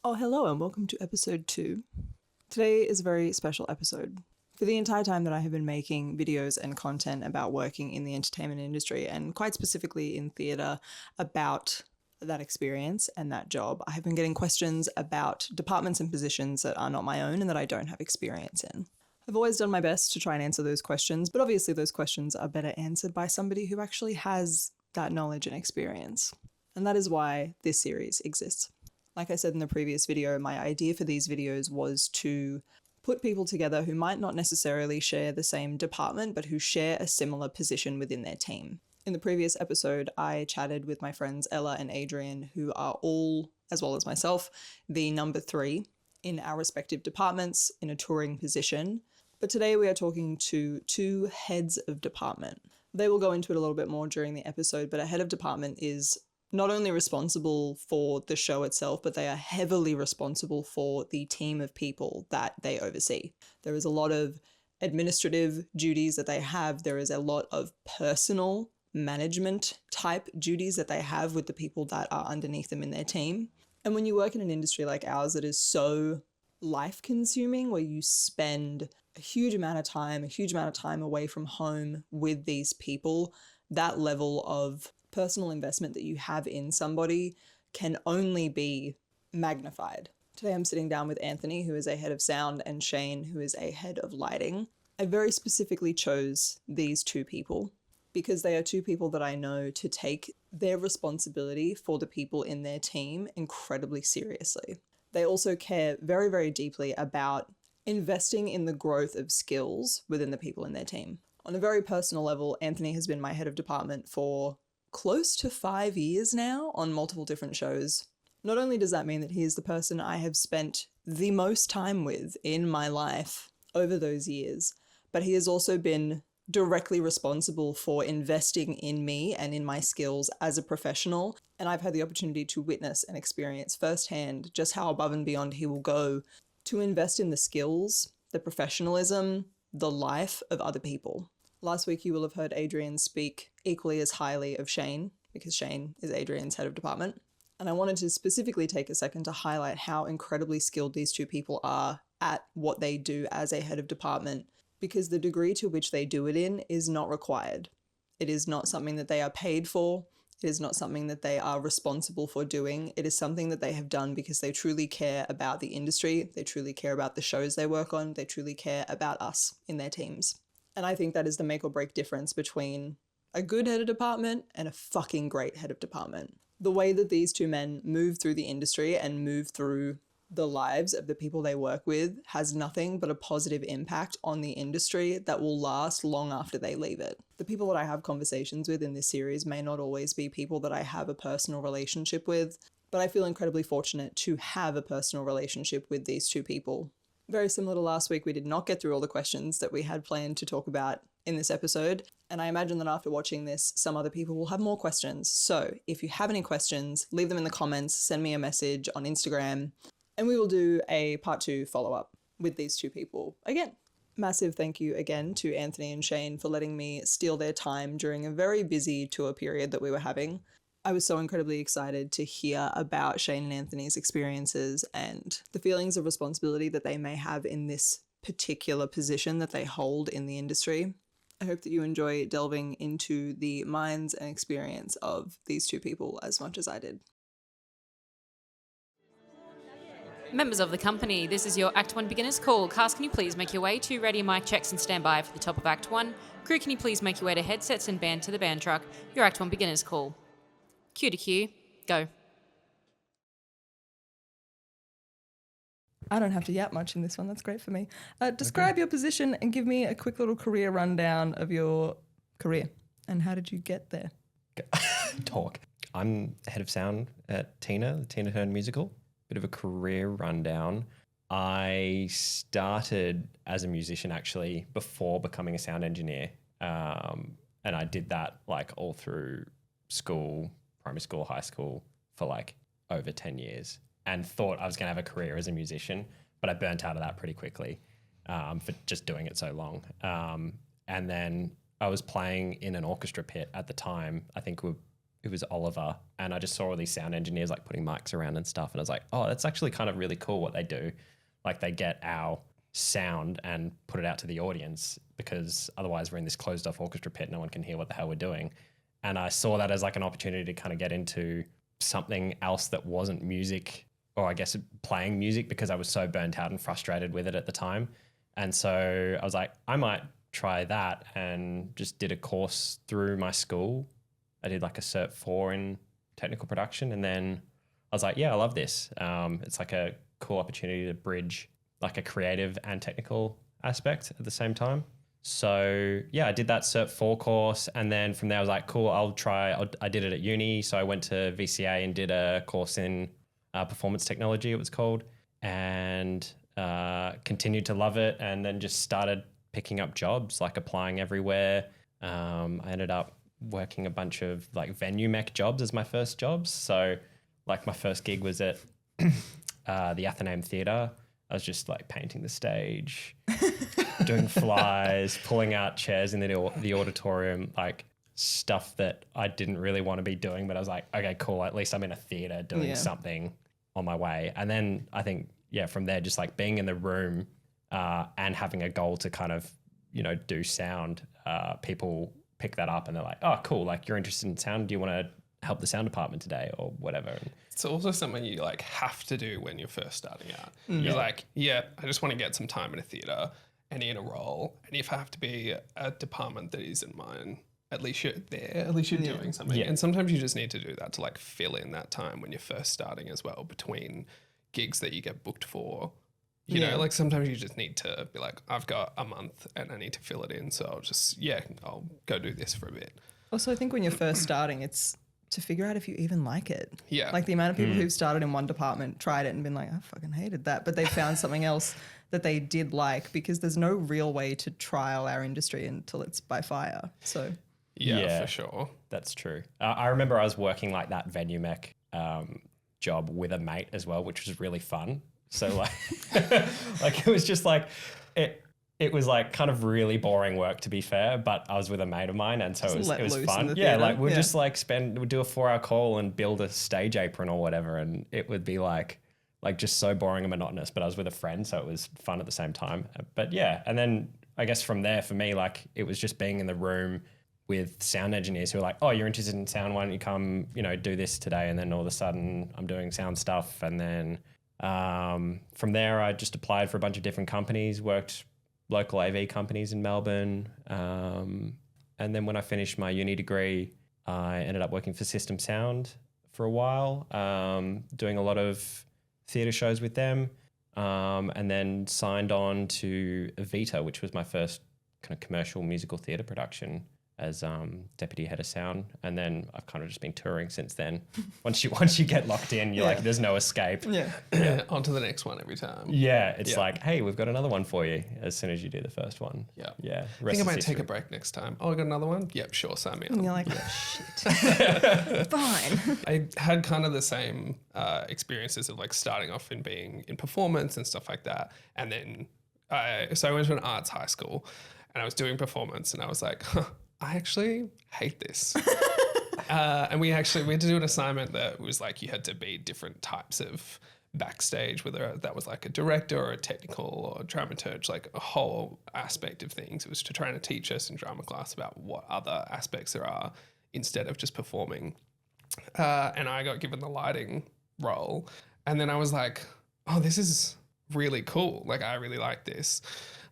Oh, hello, and welcome to episode 2. Today is a very special episode. For the entire time that I have been making videos and content about working in the entertainment industry, and quite specifically in theatre, about that experience and that job, I have been getting questions about departments and positions that are not my own and that I don't have experience in. I've always done my best to try and answer those questions, but obviously those questions are better answered by somebody who actually has that knowledge and experience. And that is why this series exists. Like I said in the previous video, my idea for these videos was to put people together who might not necessarily share the same department, but who share a similar position within their team. In the previous episode, I chatted with my friends Ella and Adrian, who are all, as well as myself, the number 3 in our respective departments in a touring position. But today we are talking to 2 heads of department. They will go into it a little bit more during the episode, but a head of department is not only responsible for the show itself, but they are heavily responsible for the team of people that they oversee. There is a lot of administrative duties that they have. There is a lot of personal management type duties that they have with the people that are underneath them in their team. And when you work in an industry like ours that is so life consuming, where you spend a huge amount of time away from home with these people, that level of personal investment that you have in somebody can only be magnified. Today I'm sitting down with Anthony, who is a head of sound, and Shane, who is a head of lighting. I very specifically chose these 2 people because they are 2 people that I know to take their responsibility for the people in their team incredibly seriously. They also care very, very deeply about investing in the growth of skills within the people in their team. On a very personal level, Anthony has been my head of department for close to 5 years now on multiple different shows. Not only does that mean that he is the person I have spent the most time with in my life over those years, but he has also been directly responsible for investing in me and in my skills as a professional. And I've had the opportunity to witness and experience firsthand just how above and beyond he will go to invest in the skills, the professionalism, the life of other people. Last week you will have heard Adrian speak equally as highly of Shane, because Shane is Adrian's head of department. And I wanted to specifically take a second to highlight how incredibly skilled these 2 people are at what they do as a head of department, because the degree to which they do it in is not required. It is not something that they are paid for. It is not something that they are responsible for doing. It is something that they have done because they truly care about the industry. They truly care about the shows they work on. They truly care about us in their teams. And I think that is the make or break difference between a good head of department and a fucking great head of department. The way that these 2 men move through the industry and move through the lives of the people they work with has nothing but a positive impact on the industry that will last long after they leave it. The people that I have conversations with in this series may not always be people that I have a personal relationship with, but I feel incredibly fortunate to have a personal relationship with these 2 people. Very similar to last week, we did not get through all the questions that we had planned to talk about in this episode, and I imagine that after watching this, some other people will have more questions. So if you have any questions, leave them in the comments, send me a message on Instagram, and we will do a part 2 follow-up with these 2 people again. Massive thank you again to Anthony and Shane for letting me steal their time during a very busy tour period that we were having. I was so incredibly excited to hear about Shane and Anthony's experiences and the feelings of responsibility that they may have in this particular position that they hold in the industry. I hope that you enjoy delving into the minds and experience of these 2 people as much as I did. Members of the company, this is your Act 1 beginners call. Cast, can you please make your way to ready mic checks and stand by for the top of Act 1? Crew, can you please make your way to headsets and band to the band truck? Your Act 1 beginners call. Cue to cue. Go. I don't have to yap much in this one. That's great for me. Describe your position and give me a quick little career rundown of your career. And how did you get there? Talk. I'm head of sound at the Tina Turner musical. Bit of a career rundown. I started as a musician actually before becoming a sound engineer. And I did that like all through school, primary school, high school for like over 10 years and thought I was going to have a career as a musician, but I burnt out of that pretty quickly for just doing it so long. And then I was playing in an orchestra pit at the time. I think we were it was Oliver, and I just saw all these sound engineers like putting mics around and stuff, and I was like, oh, that's actually kind of really cool what they do. Like they get our sound and put it out to the audience, because otherwise we're in this closed off orchestra pit, no one can hear what the hell we're doing. And I saw that as like an opportunity to kind of get into something else that wasn't music, or I guess playing music, because I was so burnt out and frustrated with it at the time. And so I was like, I might try that, and just did a course through my school. I did like a Cert 4 in technical production, and then I was like, yeah, I love this. It's like a cool opportunity to bridge like a creative and technical aspect at the same time. So yeah, I did that Cert 4 course, and then from there I was like, cool, I did it at uni. So I went to VCA and did a course in performance technology, it was called, and continued to love it, and then just started picking up jobs, like applying everywhere. I ended up working a bunch of like venue mech jobs as my first jobs. So like my first gig was at the Athenaeum Theatre. I was just like painting the stage, doing flies, pulling out chairs in the auditorium, like stuff that I didn't really want to be doing, but I was like, okay, cool. At least I'm in a theatre doing something on my way. And then I think, yeah, from there, just like being in the room and having a goal to kind of, you know, do sound, people pick that up and they're like, oh, cool. Like you're interested in sound. Do you want to help the sound department today or whatever? And it's also something you like have to do when you're first starting out. You're like, yeah, I just want to get some time in a theatre and in a role. And if I have to be a department that isn't mine, at least you're there, at least you're doing something. Yeah. And sometimes you just need to do that to like fill in that time when you're first starting as well, between gigs that you get booked for. You know, like sometimes you just need to be like, I've got a month and I need to fill it in. So I'll go do this for a bit. Also, I think when you're first starting, it's to figure out if you even like it. Yeah. Like the amount of people who've started in one department, tried it and been like, I fucking hated that. But they found something else that they did like, because there's no real way to trial our industry until it's by fire. So Yeah, for sure. That's true. I remember I was working like that venue mech job with a mate as well, which was really fun. So like, like it was just like, it was like kind of really boring work, to be fair, but I was with a mate of mine, and so it was fun. Yeah, like we'd just like we'd do a 4-hour call and build a stage apron or whatever, and it would be like just so boring and monotonous, but I was with a friend, so it was fun at the same time. But yeah, and then I guess from there for me, like it was just being in the room with sound engineers who were like, oh, you're interested in sound, why don't you come, you know, do this today? And then all of a sudden I'm doing sound stuff. And then from there I just applied for a bunch of different companies, worked local AV companies in Melbourne. And then when I finished my uni degree, I ended up working for System Sound for a while, doing a lot of theatre shows with them, and then signed on to Evita, which was my first kind of commercial musical theatre production, as deputy head of sound. And then I've kind of just been touring since then. Once you get locked in, you're like, there's no escape. Yeah. On to the next one every time. Yeah, it's like, hey, we've got another one for you as soon as you do the first one. Yeah. I think I might take a break next time. Oh, I got another one? Yep, sure, sign me up. and you're like, shit. Fine. I had kind of the same experiences of like starting off in being in performance and stuff like that. And then, so I went to an arts high school and I was doing performance and I was like, I actually hate this. And we had to do an assignment that was like, you had to be different types of backstage, whether that was like a director or a technical or a dramaturge, like a whole aspect of things. It was to try to teach us in drama class about what other aspects there are instead of just performing. And I got given the lighting role. And then I was like, oh, this is really cool. Like, I really like this.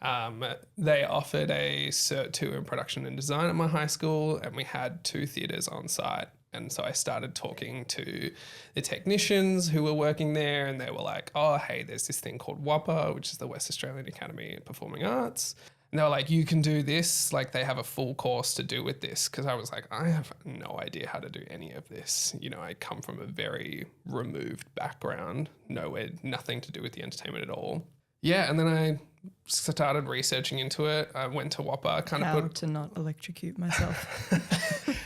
They offered a Cert 2 in production and design at my high school, and we had 2 theatres on site. And so I started talking to the technicians who were working there, and they were like, oh, hey, there's this thing called WAPA, which is the West Australian Academy of Performing Arts. And they were like, you can do this. Like, they have a full course to do with this. Because I was like, I have no idea how to do any of this. You know, I come from a very removed background, nothing to do with the entertainment at all. Yeah, and then I started researching into it. I went to WAPA, How to not electrocute myself.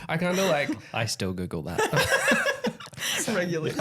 I kind of like... I still Google that. Regularly.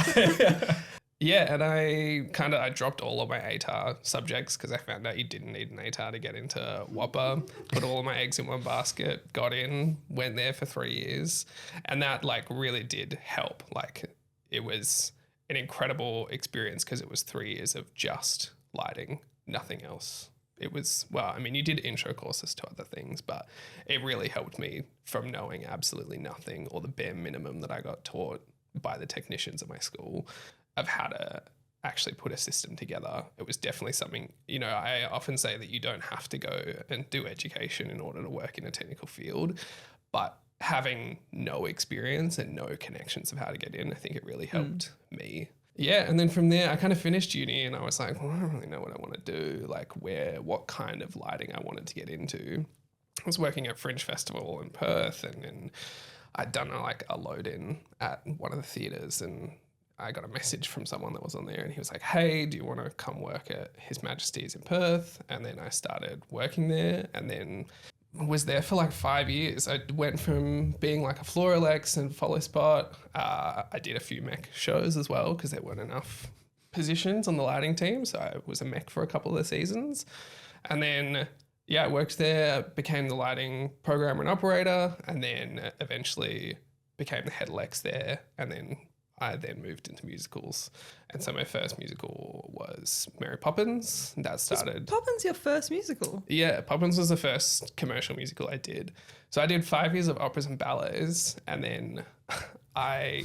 Yeah, and I dropped all of my ATAR subjects because I found out you didn't need an ATAR to get into Whopper. Put all of my eggs in one basket, got in, went there for 3 years, and that like really did help. Like it was an incredible experience because it was 3 years of just lighting, nothing else. It was, well, I mean, you did intro courses to other things, but it really helped me from knowing absolutely nothing or the bare minimum that I got taught by the technicians at my school of how to actually put a system together. It was definitely something, I often say that you don't have to go and do education in order to work in a technical field, but having no experience and no connections of how to get in, I think it really helped me. Yeah, and then from there, I kind of finished uni and I was like, well, I don't really know what I want to do, like what kind of lighting I wanted to get into. I was working at Fringe Festival in Perth, and then I'd done a load in at one of the theatres, and I got a message from someone that was on there, and he was like, hey, do you want to come work at His Majesty's in Perth? And then I started working there, and then was there for like 5 years. I went from being like a floor Alex and follow spot. I did a few mech shows as well because there weren't enough positions on the lighting team. So I was a mech for a couple of seasons. And then, I worked there, became the lighting programmer and operator, and then eventually became the head Alex there. And then I moved into musicals. And so my first musical was Mary Poppins. That started... Was Poppins your first musical? Yeah, Poppins was the first commercial musical I did. So I did 5 years of operas and ballets, and then I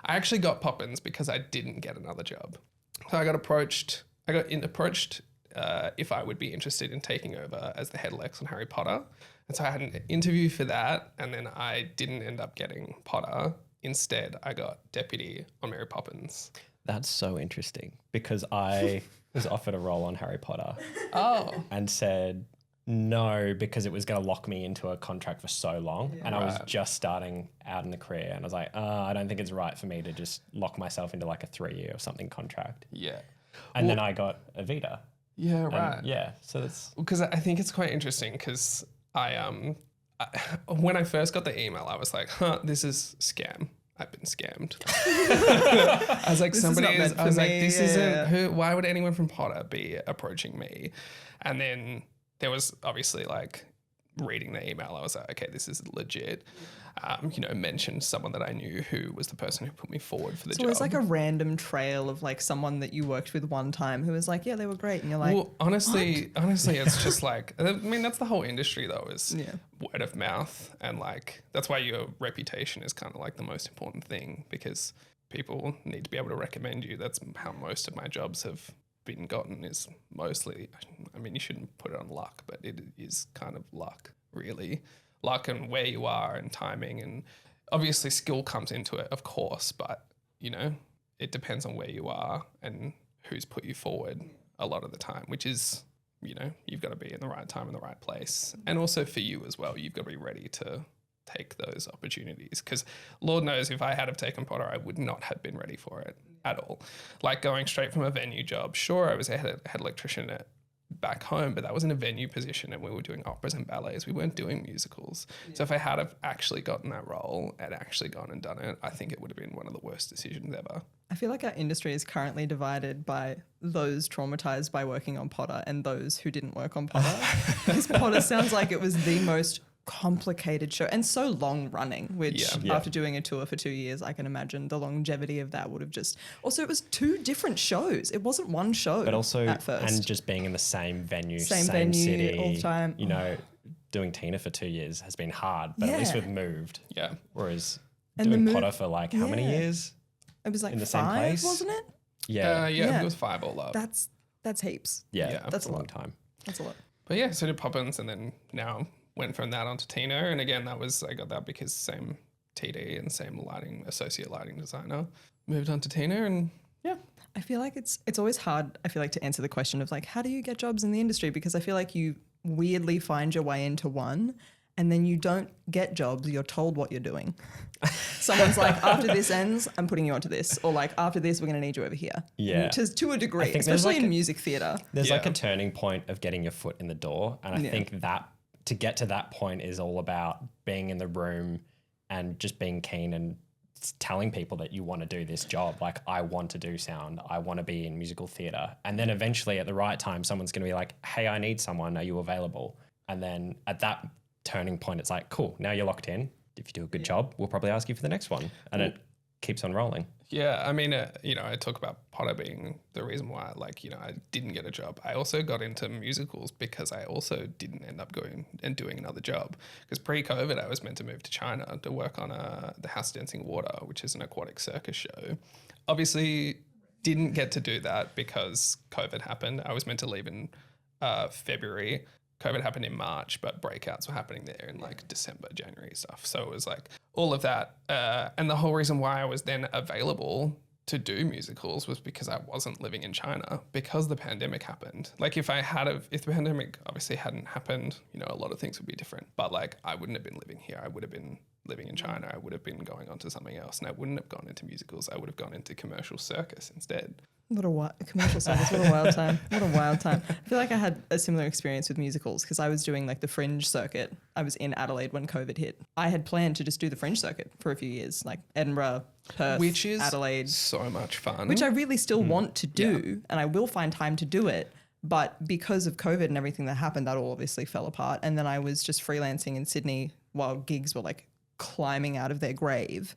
actually got Poppins because I didn't get another job. So I got approached if I would be interested in taking over as the head Lex on Harry Potter. And so I had an interview for that, and then I didn't end up getting Potter. Instead, I got deputy on Mary Poppins. That's so interesting because I was offered a role on Harry Potter. Oh. And said no because it was going to lock me into a contract for so long. Yeah. And I was just starting out in the career, and I was like, I don't think it's right for me to just lock myself into like a 3-year or something contract. Yeah. And then I got Evita. Yeah, right. Yeah, so that's... Because I think it's quite interesting because when I first got the email, I was like, this is scam. I've been scammed. I was like, this isn't, why would anyone from Potter be approaching me? And then there was obviously like reading the email, I was like, okay, this is legit. Mentioned someone that I knew who was the person who put me forward for the job. So it's like a random trail of like someone that you worked with one time who was like, yeah, they were great. And you're like, well, honestly, it's just like, I mean, that's the whole industry though, is word of mouth. And like, that's why your reputation is kind of like the most important thing, because people need to be able to recommend you. That's how most of my jobs have been gotten, is mostly, I mean, you shouldn't put it on luck, but it is kind of luck, really. Luck and where you are and timing, and obviously skill comes into it, of course, but it depends on where you are and who's put you forward a lot of the time, which is, you've got to be in the right time in the right place. And also for you as well, you've got to be ready to take those opportunities, because Lord knows if I had have taken Potter, I would not have been ready for it at all. Like going straight from a venue job, sure, I was a head electrician back home, but that was in a venue position and we were doing operas and ballets. We weren't doing musicals. Yeah. So if I had have actually gotten that role and actually gone and done it, I think it would have been one of the worst decisions ever. I feel like our industry is currently divided by those traumatized by working on Potter and those who didn't work on Potter. Because Potter sounds like it was the most complicated show and so long running, which after doing a tour for 2 years, I can imagine the longevity of that would have just... Also, it was 2 different shows. It wasn't one show, but also, at first. And just being in the same venue, same venue, city, all the time. Doing Tina for 2 years has been hard, but at least we've moved. Yeah. Whereas doing Potter for like how many years? It was like in the 5, same place, wasn't it? Yeah, it was 5 all up. That's heaps. Yeah, that's a long lot. time. That's a lot. But yeah, so did Poppins, and then now went from that onto Tina, and again I got that because same TD and same associate lighting designer. Moved on to Tina, and I feel like it's always hard, I feel like, to answer the question of like, how do you get jobs in the industry? Because I feel like you weirdly find your way into one and then you don't get jobs, you're told what you're doing. Someone's like, after this ends, I'm putting you onto this. Or like, after this, we're going to need you over here. Yeah. To a degree, especially in music theatre. There's like a turning point of getting your foot in the door. And I think that to get to that point is all about being in the room and just being keen and telling people that you want to do this job. Like, I want to do sound. I want to be in musical theatre. And then eventually at the right time, someone's going to be like, hey, I need someone. Are you available? And then at that turning point, it's like, cool, now you're locked in. If you do a good job, we'll probably ask you for the next one. And it keeps on rolling. Yeah, I mean, I talk about Potter being the reason why, I didn't get a job. I also got into musicals because I also didn't end up going and doing another job. Because pre-COVID, I was meant to move to China to work on the House Dancing Water, which is an aquatic circus show. Obviously, didn't get to do that because COVID happened. I was meant to leave in February. COVID happened in March, but breakouts were happening there in December, January stuff. So it was all of that. And the whole reason why I was then available to do musicals was because I wasn't living in China because the pandemic happened. If the pandemic obviously hadn't happened, a lot of things would be different. But I wouldn't have been living here. I would have been living in China. I would have been going on to something else, and I wouldn't have gone into musicals. I would have gone into commercial circus instead. What a commercial circus. What a wild time. What a wild time. I feel like I had a similar experience with musicals because I was doing the Fringe circuit. I was in Adelaide when COVID hit. I had planned to just do the Fringe circuit for a few years, Edinburgh, Perth, Which is Adelaide. so much fun. Which I really still want to do, and I will find time to do it. But because of COVID and everything that happened, that all obviously fell apart. And then I was just freelancing in Sydney while gigs were climbing out of their grave,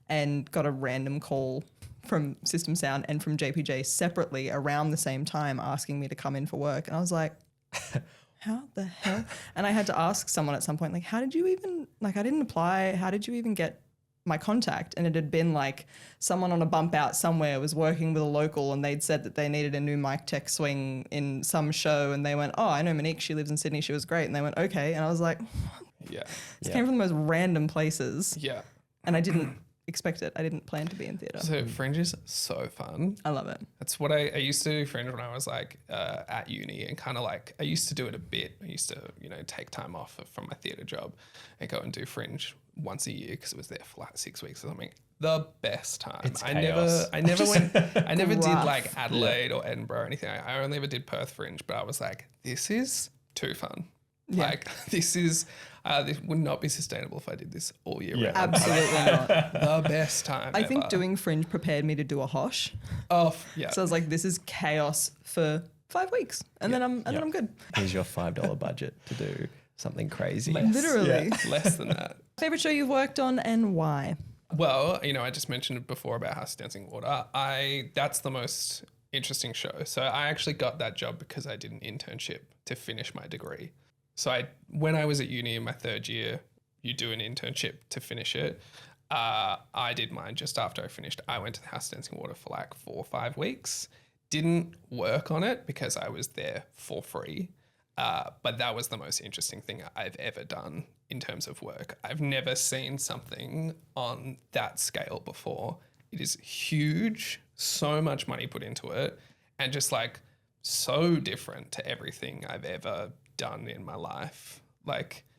and got a random call from System Sound and from JPJ separately around the same time asking me to come in for work. And I was like, how the hell? And I had to ask someone at some point, how did you even, I didn't apply. How did you even get my contact? And it had been someone on a bump out somewhere was working with a local, and they'd said that they needed a new mic tech swing in some show. And they went, oh, I know Monique. She lives in Sydney. She was great. And they went, okay. And I was like, yeah, this came from the most random places. Yeah. And I didn't expect it. I didn't plan to be in theatre. So Fringe is so fun. I love it. That's what I used to do Fringe when I was at uni, and I used to do it a bit. I used to, take time off from my theatre job and go and do Fringe once a year because it was there for 6 weeks or something. The best time. It's I chaos. never did Gruff. Adelaide or Edinburgh or anything. I only ever did Perth Fringe, but I was this is too fun. Yeah. This would not be sustainable if I did this all year round. Absolutely not. The best time I ever. think doing Fringe prepared me to do a Hosh. Oh, yeah. So I was like, this is chaos for 5 weeks. And then I'm good. Here's your $5 budget to do something crazy. Literally. Less than that. Favorite show you've worked on and why? Well, I just mentioned before about House Dancing Water. That's the most interesting show. So I actually got that job because I did an internship to finish my degree. So when I was at uni in my third year, you do an internship to finish it. I did mine just after I finished. I went to the House Dancing Water for 4 or 5 weeks. Didn't work on it because I was there for free. But that was the most interesting thing I've ever done in terms of work. I've never seen something on that scale before. It is huge, so much money put into it, and just so different to everything I've ever done in my life.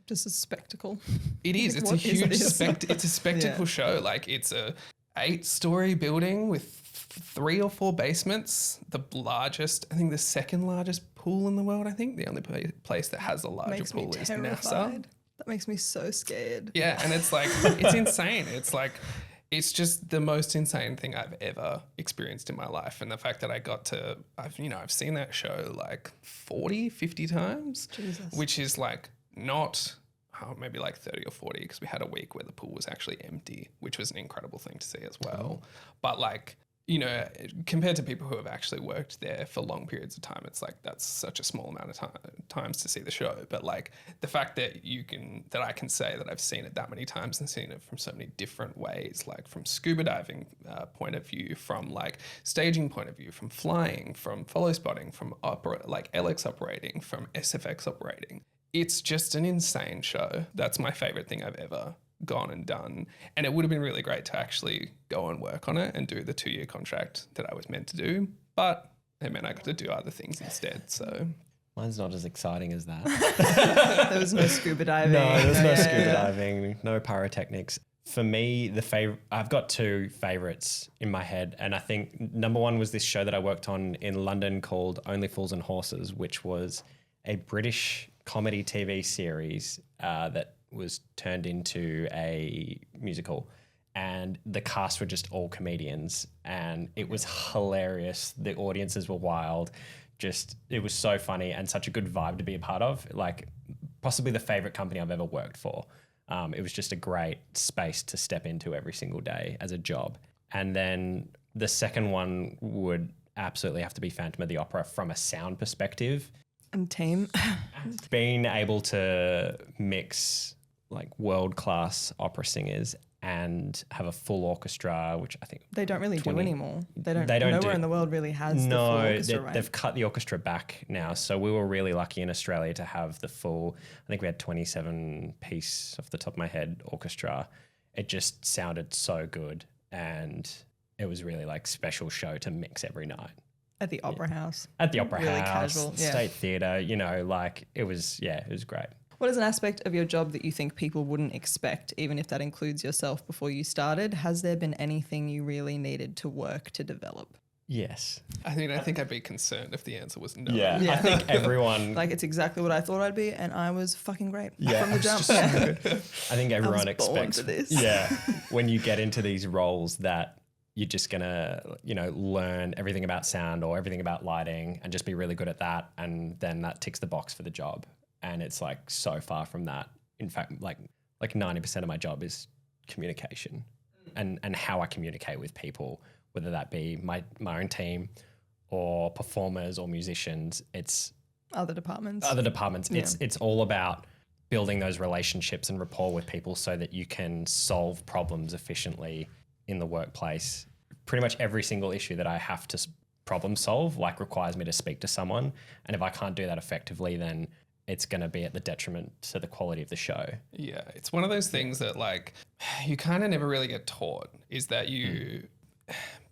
Just a spectacle. It is. It's a What huge is this? it's a spectacle show. It's a 8-story building with 3 or 4 basements. The largest, I think the second largest pool in the world. I think the only place that has a larger Makes me pool is terrified. NASA. That makes me so scared. Yeah, and it's it's insane. It's just the most insane thing I've ever experienced in my life. And the fact that I've seen that show 40, 50 times, Jesus. which is not maybe 30 or 40 because we had a week where the pool was actually empty, which was an incredible thing to see as well. But compared to people who have actually worked there for long periods of time, it's that's such a small amount of times to see the show. But the fact that I can say that I've seen it that many times and seen it from so many different ways, from scuba diving point of view, from staging point of view, from flying, from follow spotting, from LX operating, from SFX operating. It's just an insane show. That's my favorite thing I've ever gone and done. And it would have been really great to actually go and work on it and do the 2-year contract that I was meant to do. But it meant I got to do other things instead. So Mine's not as exciting as that. There was no scuba diving. No, there's no scuba diving, no pyrotechnics. For me, I've got 2 favorites in my head. And I think number 1 was this show that I worked on in London called Only Fools and Horses, which was a British comedy TV series that was turned into a musical. and the cast were just all comedians, and it was hilarious. The audiences were wild. Just, it was so funny and such a good vibe to be a part of. Like, possibly the favorite company I've ever worked for. It was just a great space to step into every single day as a job. And then the second one would absolutely have to be Phantom of the Opera from a sound perspective. And team. Being able to mix like world-class opera singers and have a full orchestra, which I think They don't really 20 do anymore. They don't Nowhere do, in the world really has the full orchestra, right? They've cut the orchestra back now. So we were really lucky in Australia to have the full, I think we had 27 piece off the top of my head orchestra. It just sounded so good, and it was really like special show to mix every night. At the Opera House. At the Opera Really House, casual, yeah. State Theatre, you know, like it was great. What is an aspect of your job that you think people wouldn't expect, even if that includes yourself before you started? Has there been anything you really needed to work to develop? Yes. I think I'd be concerned if the answer was no. Yeah. Yeah. I think everyone... Like, it's exactly what I thought I'd be, and I was fucking great Yeah. from the jump. I think everyone I was born expects for this. Yeah, when you get into these roles that you're just gonna, you know, learn everything about sound or everything about lighting and just be really good at that, and then that ticks the box for the job. And it's like so far from that. In fact, like 90% of my job is communication and how I communicate with people, whether that be my own team or performers or musicians. It's Other departments. Yeah. It's all about building those relationships and rapport with people so that you can solve problems efficiently in the workplace. Pretty much every single issue that I have to problem solve requires me to speak to someone. And if I can't do that effectively, then it's going to be at the detriment to the quality of the show. Yeah, it's one of those things that like you kind of never really get taught, is that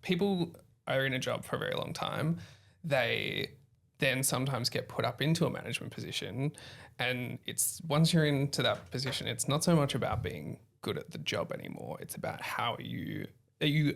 people are in a job for a very long time. They then sometimes get put up into a management position, and it's once you're into that position, it's not so much about being good at the job anymore. It's about are you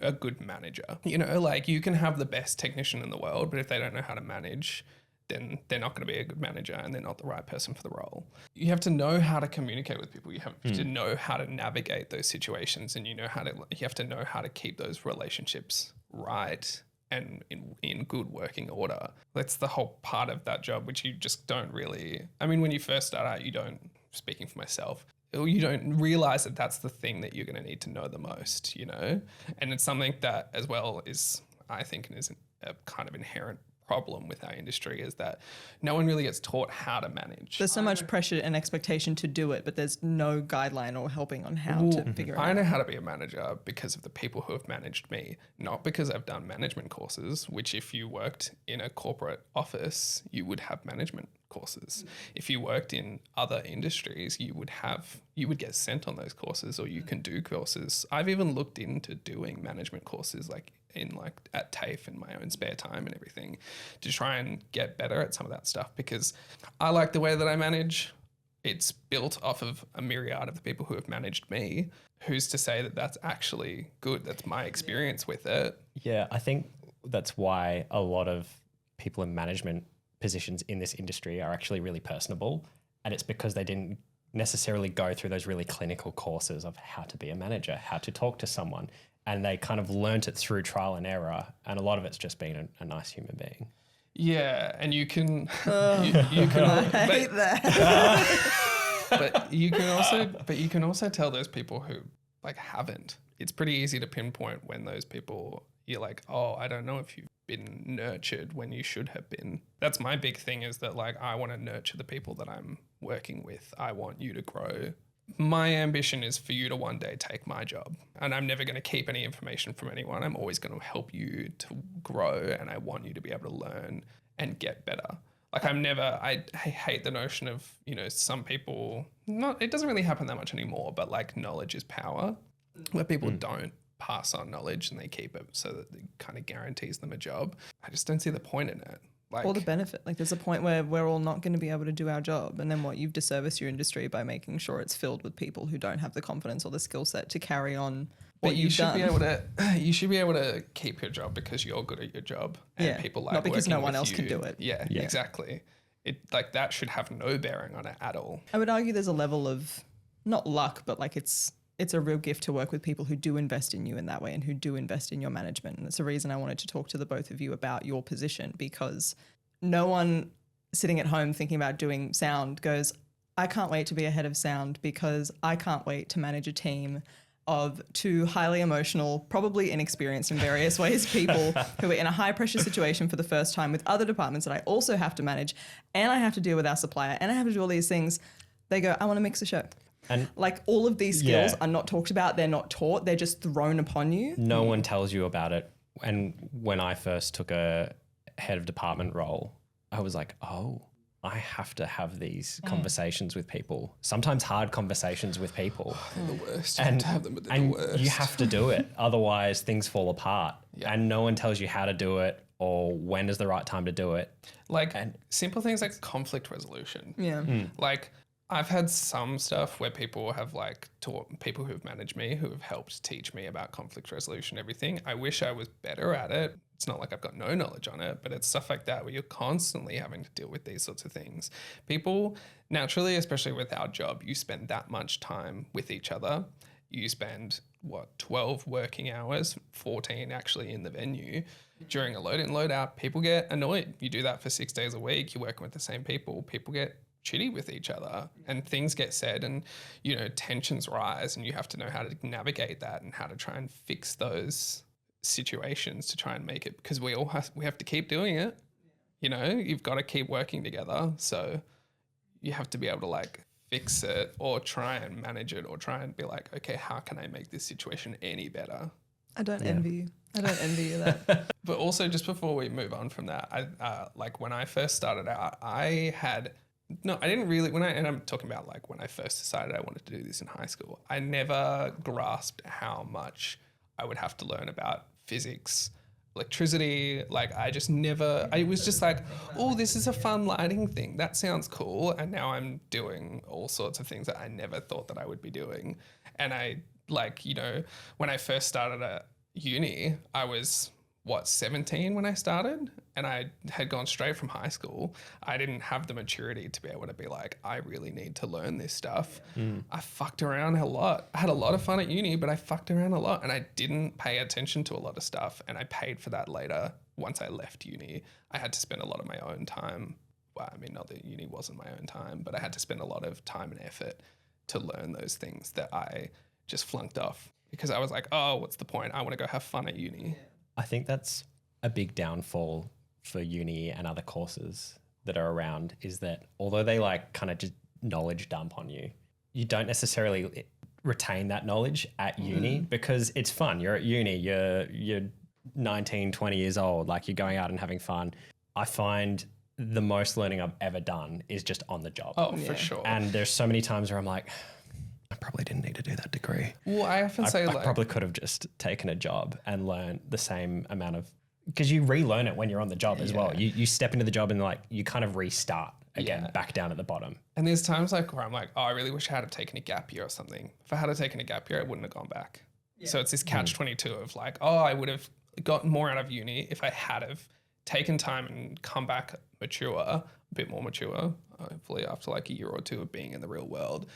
a good manager? You know, like you can have the best technician in the world, but if they don't know how to manage, then they're not going to be a good manager and they're not the right person for the role. You have to know how to communicate with people. You have to know how to navigate those situations, and you have to know how to keep those relationships right and in good working order. That's the whole part of that job, which you just don't really, I mean, when you first start out, speaking for myself, you don't realize that that's the thing that you're going to need to know the most, you know? And it's something that as well is, I think, is a kind of inherent problem with our industry, is that no one really gets taught how to manage. There's so much pressure and expectation to do it, but there's no guideline or helping on how to figure it out. I know how to be a manager because of the people who have managed me, not because I've done management courses, which if you worked in a corporate office, you would have management courses. If you worked in other industries, you would get sent on those courses, or you can do courses. I've even looked into doing management courses at TAFE in my own spare time and everything, to try and get better at some of that stuff, because I like the way that I manage. It's built off of a myriad of the people who have managed me. Who's to say that that's actually good? That's my experience with it. Yeah, I think that's why a lot of people in management positions in this industry are actually really personable. And it's because they didn't necessarily go through those really clinical courses of how to be a manager, how to talk to someone. And they kind of learnt it through trial and error. And a lot of it's just being a nice human being. Yeah, and you can, I hate that. but you can also tell those people who haven't. It's pretty easy to pinpoint when those people, you're like, oh, I don't know if you've been nurtured when you should have been. That's my big thing, is that I want to nurture the people that I'm working with. I want you to grow. My ambition is for you to one day take my job, and I'm never going to keep any information from anyone. I'm always going to help you to grow, and I want you to be able to learn and get better. I hate the notion of, some people, it doesn't really happen that much anymore, but knowledge is power, where people don't pass on knowledge and they keep it so that it kind of guarantees them a job. I just don't see the point in it. Or the benefit. There's a point where we're all not going to be able to do our job, and then you've disserviced your industry by making sure it's filled with people who don't have the confidence or the skill set to carry on what you've done. You should be able to keep your job because you're good at your job, and people like not because no working one with else you. can do it. Yeah, exactly. It that should have no bearing on it at all. I would argue there's a level of not luck, but it's it's a real gift to work with people who do invest in you in that way and who do invest in your management. And it's the reason I wanted to talk to the both of you about your position, because no one sitting at home thinking about doing sound goes, I can't wait to be a head of sound because I can't wait to manage a team of two highly emotional, probably inexperienced in various ways people who are in a high pressure situation for the first time with other departments that I also have to manage, and I have to deal with our supplier, and I have to do all these things. They go, I want to mix a show. And like all of these skills are not talked about. They're not taught. They're just thrown upon you. No one tells you about it. And when I first took a head of department role, I was like, oh, I have to have these conversations with people, sometimes hard conversations with people. They're the worst. You have to have them, but they're the worst. You have to do it. Otherwise, things fall apart. Yeah. And no one tells you how to do it or when is the right time to do it. Like simple things like conflict resolution. Yeah. Like I've had some stuff where people have like taught people who've managed me, who have helped teach me about conflict resolution, everything. I wish I was better at it. It's not like I've got no knowledge on it, but it's stuff like that where you're constantly having to deal with these sorts of things. People naturally, especially with our job, you spend that much time with each other. You spend 12 working hours, 14 actually in the venue. During a load in, load out, people get annoyed. You do that for 6 days a week. You're working with the same people. People get chitty with each other and things get said and, you know, tensions rise and you have to know how to navigate that and how to try and fix those situations to try and make it, because we have to keep doing it. You know, you've got to keep working together. So you have to be able to like fix it or try and manage it or try and be like, okay, how can I make this situation any better? I don't envy you. I don't envy you that. But also just before we move on from that, I like when I first started out, I didn't really, and I'm talking about like when I first decided I wanted to do this in high school, I never grasped how much I would have to learn about physics, electricity. Like I was just like, oh, this is a fun lighting thing. That sounds cool. And now I'm doing all sorts of things that I never thought that I would be doing. And I like, you know, when I first started at uni, I was 17 when I started, and I had gone straight from high school. I didn't have the maturity to be able to be like, I really need to learn this stuff. I fucked around a lot. I had a lot of fun at uni, but I fucked around a lot and I didn't pay attention to a lot of stuff, and I paid for that later. Once I left uni, I had to spend a lot of my own time. Well, I mean, not that uni wasn't my own time, but I had to spend a lot of time and effort to learn those things that I just flunked off because I was like, oh, what's the point? I want to go have fun at uni. I think that's a big downfall for uni and other courses that are around, is that although they like kind of just knowledge dump on you, you don't necessarily retain that knowledge at uni because it's fun. You're at uni, you're 19, 20 years old, like you're going out and having fun. I find the most learning I've ever done is just on the job. Oh, for sure. And there's so many times where I'm like, I probably didn't need to do that degree. Well, I often say I probably could have just taken a job and learned the same amount of, because you relearn it when you're on the job as well. You step into the job and like you kind of restart again, back down at the bottom. And there's times like where I'm like, oh, I really wish I had taken a gap year or something. If I had taken a gap year, I wouldn't have gone back. Yeah. So it's this catch-22 of like, oh, I would have gotten more out of uni if I had have taken time and come back a bit more mature, hopefully after like a year or two of being in the real world.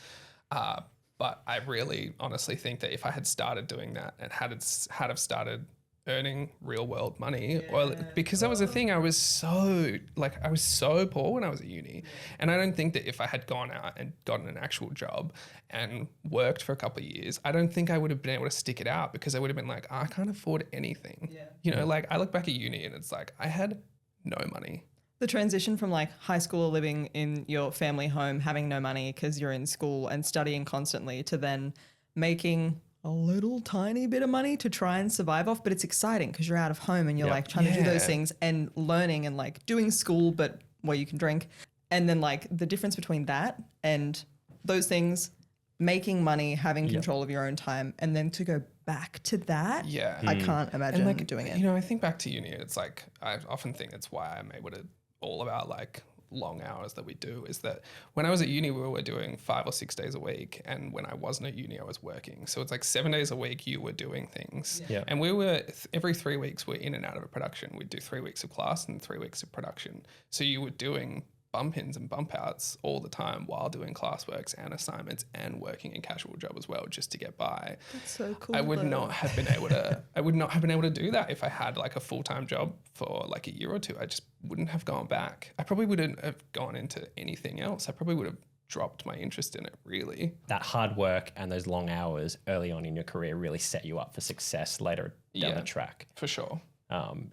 But I really honestly think that if I had started doing that and had have started earning real world money, or because that was the thing, I was so poor when I was at uni. And I don't think that if I had gone out and gotten an actual job and worked for a couple of years, I don't think I would have been able to stick it out, because I would have been like, I can't afford anything. Yeah. You know, like I look back at uni and it's like, I had no money. The transition from like high school, living in your family home, having no money because you're in school and studying constantly, to then making a little tiny bit of money to try and survive off. But it's exciting because you're out of home and you're like trying to do those things and learning and like doing school, but where you can drink. And then like the difference between that and those things, making money, having control of your own time, and then to go back to that. Yeah. I can't imagine doing it. You know, I think back to uni, it's like, I often think it's why I'm able to all about like long hours that we do, is that when I was at uni, we were doing 5 or 6 days a week. And when I wasn't at uni, I was working. So it's like 7 days a week you were doing things. Yeah. And we were, every 3 weeks, we're in and out of a production. We'd do 3 weeks of class and 3 weeks of production. So you were doing bump ins and bump outs all the time while doing classworks and assignments and working a casual job as well, just to get by. That's so cool. I would not have been able to do that if I had like a full-time job for like a year or two. I just wouldn't have gone back. I probably wouldn't have gone into anything else. I probably would have dropped my interest in it, really. That hard work and those long hours early on in your career really set you up for success later down the track. For sure.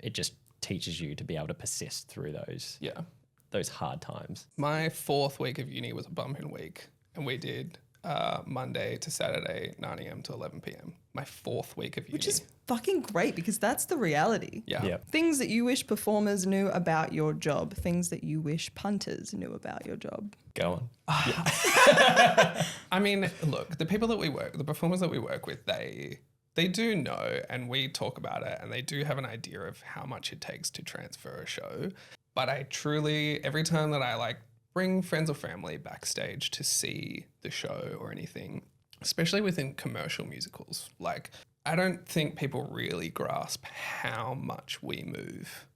It just teaches you to be able to persist through those hard times. My 4th week of uni was a bumping week, and we did Monday to Saturday, 9 a.m. to 11 p.m. My 4th week of uni. Which is fucking great, because that's the reality. Yeah. Things that you wish performers knew about your job, things that you wish punters knew about your job. Go on. I mean, look, the performers that we work with, they do know, and we talk about it, and they do have an idea of how much it takes to transfer a show. But I truly, every time that I like bring friends or family backstage to see the show or anything, especially within commercial musicals, like I don't think people really grasp how much we move.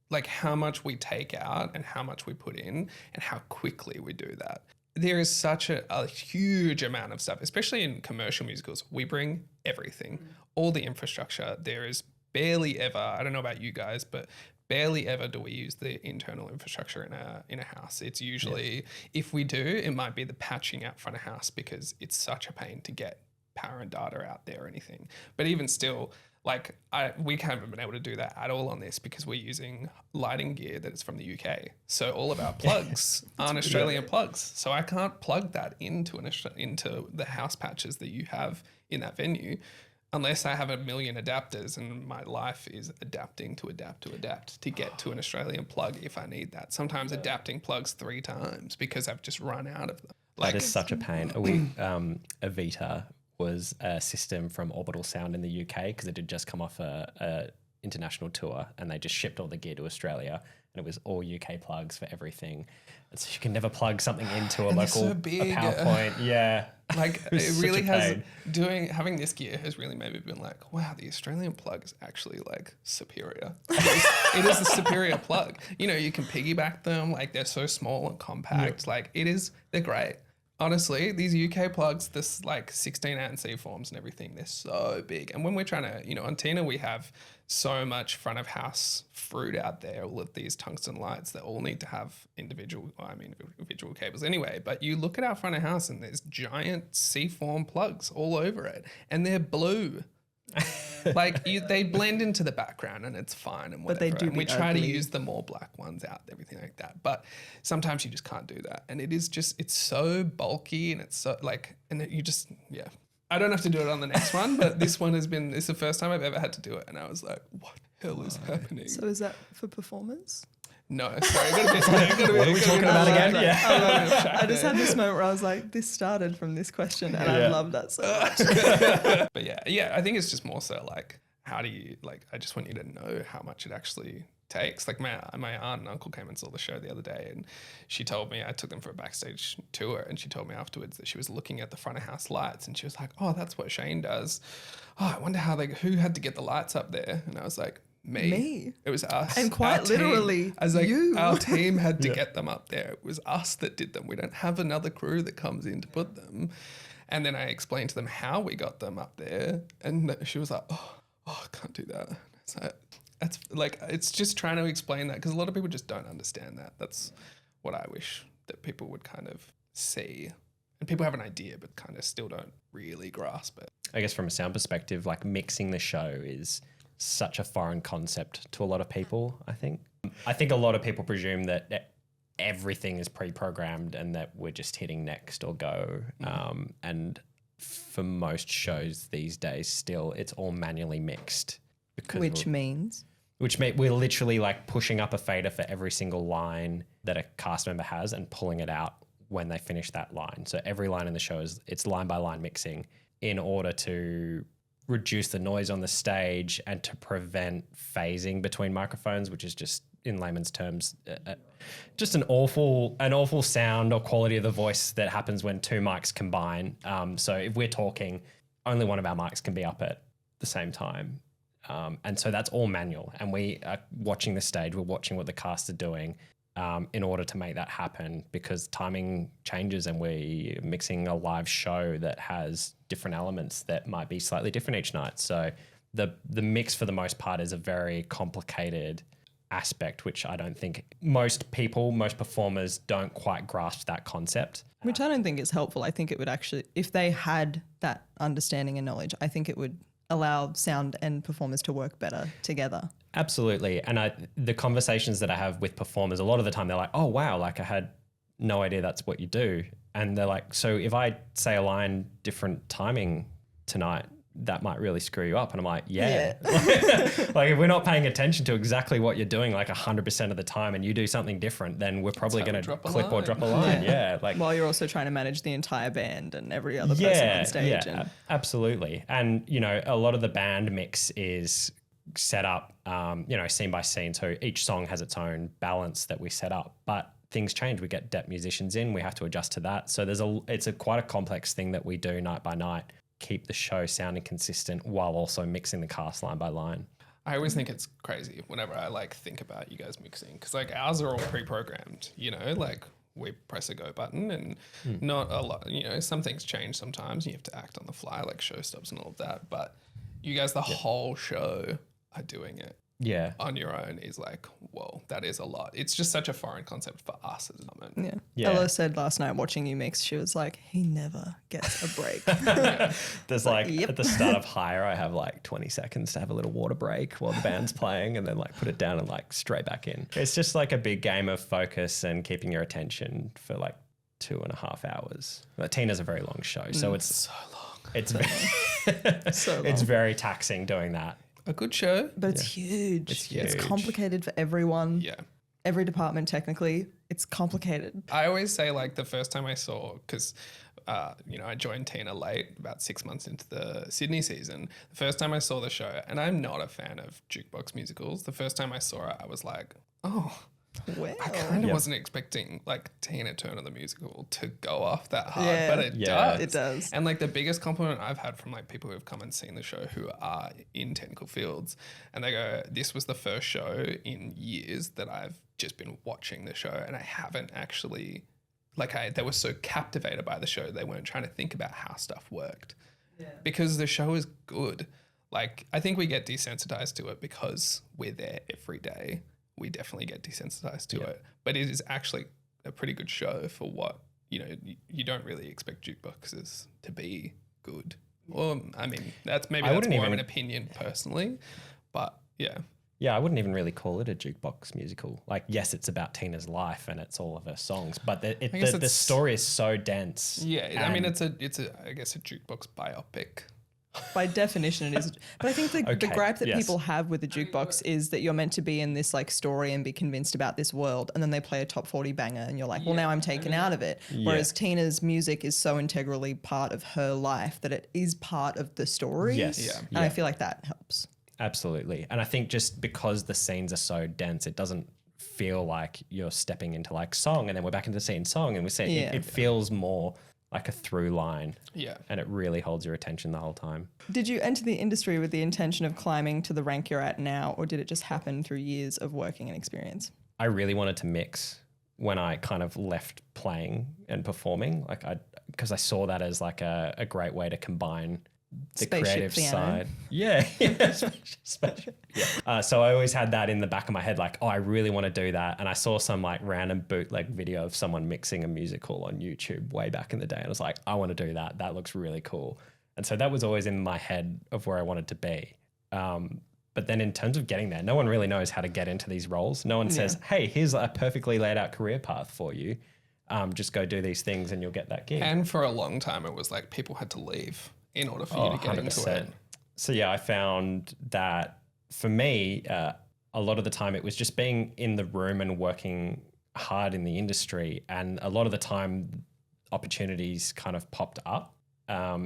Like how much we take out and how much we put in and how quickly we do that. There is such a huge amount of stuff, especially in commercial musicals. We bring everything, all the infrastructure. There is barely ever, I don't know about you guys, but barely ever do we use the internal infrastructure in a house. It's usually, if we do, it might be the patching out front of house because it's such a pain to get power and data out there or anything. But even still, like we haven't been able to do that at all on this because we're using lighting gear that is from the UK. So all of our plugs aren't Australian plugs. So I can't plug that into the house patches that you have in that venue unless I have a million adapters, and my life is adapting to adapt to get to an Australian plug if I need that. Sometimes adapting plugs 3 times because I've just run out of them. That is such a pain. Avita was a system from Orbital Sound in the UK because it had just come off a international tour, and they just shipped all the gear to Australia, and it was all UK plugs for everything. And so you can never plug something into a local so big. a PowerPoint. Yeah. Like it really a has pain. having this gear has really made me been like, wow, the Australian plug is actually like superior. It is a superior plug. You know, you can piggyback them, like they're so small and compact. Like they're great. Honestly, these UK plugs, this like 16 ANC forms and everything, they're so big. And when we're trying to, on Tina, we have so much front of house fruit out there, all of these tungsten lights that all need to have individual cables anyway. But you look at our front of house and there's giant C-form plugs all over it, and they're blue. Like they blend into the background and it's fine and whatever. But they do. And we try to use the more black ones out, everything like that. But sometimes you just can't do that, and it's so bulky and it's so like, and you just I don't have to do it on the next one, but this one it's the first time I've ever had to do it, and I was like, what the hell is happening? So is that for performers? No, sorry. What are we talking about again? Yeah. I just had this moment where I was like, this started from this question, and I love that so much. But I think it's just more so like, how do you, like, I just want you to know how much it actually takes. Like my aunt and uncle came and saw the show the other day, and she told me, I took them for a backstage tour, and she told me afterwards that she was looking at the front of house lights, and she was like, oh, that's what Shane does. Oh, I wonder who had to get the lights up there. And I was like, Me. It was us. And quite literally, I was like, you. Our team had to get them up there. It was us that did them. We don't have another crew that comes in to put them. And then I explained to them how we got them up there. And she was like, oh, I can't do that. So it's just trying to explain that, because a lot of people just don't understand that. That's what I wish that people would kind of see. And people have an idea, but kind of still don't really grasp it. I guess from a sound perspective, like mixing the show is such a foreign concept to a lot of people, I think. I think a lot of people presume that everything is pre-programmed and that we're just hitting next or go. And for most shows these days, still, it's all manually mixed. Which means we're literally like pushing up a fader for every single line that a cast member has and pulling it out when they finish that line. So every line in the show it's line by line mixing in order to reduce the noise on the stage and to prevent phasing between microphones, which is just, in layman's terms, just an awful sound or quality of the voice that happens when two mics combine. So if we're talking, only one of our mics can be up at the same time. And so that's all manual. And we are watching the stage, we're watching what the cast are doing. in order to make that happen, because timing changes and we're mixing a live show that has different elements that might be slightly different each night. So the mix for the most part is a very complicated aspect, which I don't think most performers don't quite grasp that concept. Which I don't think is helpful. I think it would actually, if they had that understanding and knowledge, I think it would allow sound and performers to work better together. Absolutely. And the conversations that I have with performers, a lot of the time they're like, oh, wow, like I had no idea that's what you do. And they're like, so if I say a line different timing tonight, that might really screw you up. And I'm like, yeah. Like if we're not paying attention to exactly what you're doing like 100% of the time and you do something different, then we're probably going to clip or drop a line. Yeah. Like while you're also trying to manage the entire band and every other person on stage. Yeah, absolutely. And, you know, a lot of the band mix is set up, you know, scene by scene. So each song has its own balance that we set up, but things change. We get depth musicians in, we have to adjust to that. So it's quite a complex thing that we do night by night. Keep the show sounding consistent while also mixing the cast line by line. I always think it's crazy whenever I like think about you guys mixing, because like ours are all pre-programmed, you know, like we press a go button and not a lot, you know, some things change sometimes. You have to act on the fly, like show stops and all of that. But you guys, the whole show are doing it. Yeah. On your own is like, whoa, that is a lot. It's just such a foreign concept for us at the moment. Yeah. Ella said last night watching you mix, she was like, he never gets a break. There's like at the start of Hire, I have like 20 seconds to have a little water break while the band's playing and then like put it down and like straight back in. It's just like a big game of focus and keeping your attention for like 2.5 hours. Like, Tina's a very long show, so it's so long. It's very, so long. It's very taxing doing that. A good show. But it's huge. It's huge. It's complicated for everyone. Yeah. Every department, technically, it's complicated. I always say like the first time I saw, because, you know, I joined Tina late, about 6 months into the Sydney season. The first time I saw the show, and I'm not a fan of jukebox musicals. The first time I saw it, I was like, oh, Well, I kind of wasn't expecting like Tina Turner the musical to go off that hard, Yeah. but it Yeah. does. It does. And like the biggest compliment I've had from like people who have come and seen the show who are in technical fields, and they go, "This was the first show in years that I've just been watching the show, and I haven't actually they were so captivated by the show they weren't trying to think about how stuff worked, because the show is good. Like I think we get desensitized to it because we're there every day." We definitely get desensitized to it, but it is actually a pretty good show for what, you know, you don't really expect jukeboxes to be good. Well, I mean, that's more of an opinion personally, but yeah. Yeah, I wouldn't even really call it a jukebox musical. Like, yes, it's about Tina's life and it's all of her songs, but the story is so dense. Yeah, I mean, it's a I guess a jukebox biopic. By definition, it is. But I think the gripe that yes. people have with the jukebox is that you're meant to be in this like story and be convinced about this world, and then they play a top 40 banger, and you're like, well, now I'm taken out of it. Whereas Tina's music is so integrally part of her life that it is part of the story. Yes. Yeah. And I feel like that helps. Absolutely. And I think just because the scenes are so dense, it doesn't feel like you're stepping into like song and then we're back into scene song and we're saying it feels more like a through line. Yeah. And it really holds your attention the whole time. Did you enter the industry with the intention of climbing to the rank you're at now, or did it just happen through years of working and experience? I really wanted to mix when I kind of left playing and performing, because I saw that as like a great way to combine the Spaceship creative piano. side. Yeah. Spaceship. Yeah. So I always had that in the back of my head, like, oh, I really want to do that. And I saw some like random bootleg video of someone mixing a musical on YouTube way back in the day. And I was like, I want to do that. That looks really cool. And so that was always in my head of where I wanted to be. But then in terms of getting there, no one really knows how to get into these roles. No one says, hey, here's a perfectly laid out career path for you. Just go do these things and you'll get that gig. And for a long time, it was like people had to leave in order for you to get into it. So yeah, I found that for me, a lot of the time it was just being in the room and working hard in the industry. And a lot of the time opportunities kind of popped up.